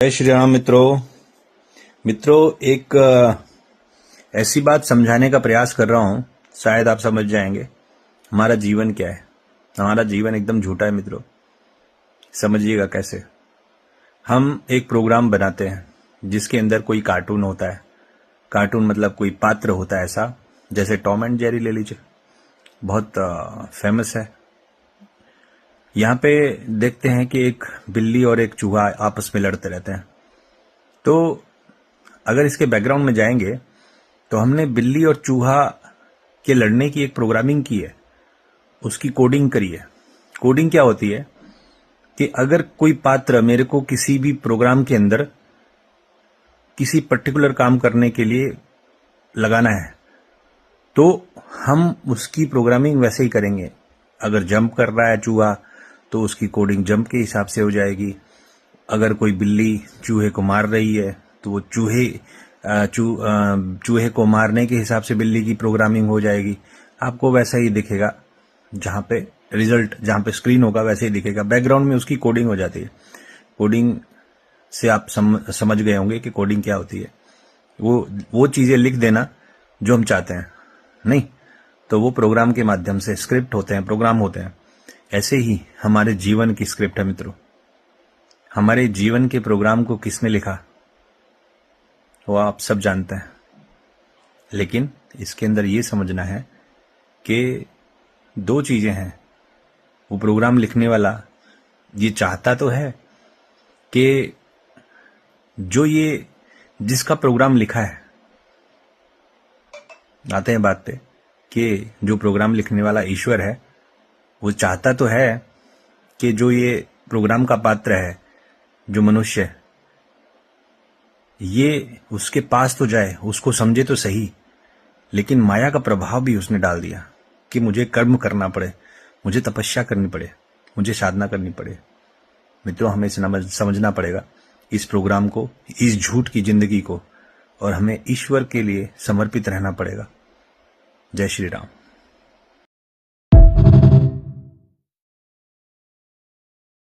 जय श्री राम मित्रों एक ऐसी बात समझाने का प्रयास कर रहा हूं, शायद आप समझ जाएंगे। हमारा जीवन क्या है। हमारा जीवन एकदम झूठा है मित्रों। समझिएगा कैसे। हम एक प्रोग्राम बनाते हैं जिसके अंदर कोई कार्टून होता है। कार्टून मतलब कोई पात्र होता है ऐसा, जैसे टॉम एंड जेरी ले लीजिए, बहुत फेमस है। यहाँ पे देखते हैं कि एक बिल्ली और एक चूहा आपस में लड़ते रहते हैं। तो अगर इसके बैकग्राउंड में जाएंगे तो हमने बिल्ली और चूहा के लड़ने की एक प्रोग्रामिंग की है, उसकी कोडिंग करी है। कोडिंग क्या होती है कि अगर कोई पात्र मेरे को किसी भी प्रोग्राम के अंदर किसी पर्टिकुलर काम करने के लिए लगाना है तो हम उसकी प्रोग्रामिंग वैसे ही करेंगे। अगर जंप कर रहा है चूहा तो उसकी कोडिंग जंप के हिसाब से हो जाएगी। अगर कोई बिल्ली चूहे को मार रही है तो वो चूहे को मारने के हिसाब से बिल्ली की प्रोग्रामिंग हो जाएगी। आपको वैसा ही दिखेगा, जहां पे रिजल्ट, जहां पे स्क्रीन होगा वैसे ही दिखेगा। बैकग्राउंड में उसकी कोडिंग हो जाती है। कोडिंग से आप समझ गए होंगे कि कोडिंग क्या होती है। वो चीजें लिख देना जो हम चाहते हैं, नहीं तो वो प्रोग्राम के माध्यम से स्क्रिप्ट होते हैं, प्रोग्राम होते हैं। ऐसे ही हमारे जीवन की स्क्रिप्ट है मित्रों। हमारे जीवन के प्रोग्राम को किसने लिखा वो आप सब जानते हैं, लेकिन इसके अंदर ये समझना है कि दो चीजें हैं। वो प्रोग्राम लिखने वाला ये चाहता तो है कि जो ये जिसका प्रोग्राम लिखा है, आते हैं बात पे, कि जो प्रोग्राम लिखने वाला ईश्वर है वो चाहता तो है कि जो ये प्रोग्राम का पात्र है, जो मनुष्य, ये उसके पास तो जाए, उसको समझे तो सही। लेकिन माया का प्रभाव भी उसने डाल दिया कि मुझे कर्म करना पड़े, मुझे तपस्या करनी पड़े, मुझे साधना करनी पड़े। मित्रों, हमें समझना पड़ेगा इस प्रोग्राम को, इस झूठ की जिंदगी को, और हमें ईश्वर के लिए समर्पित रहना पड़ेगा। जय श्री राम।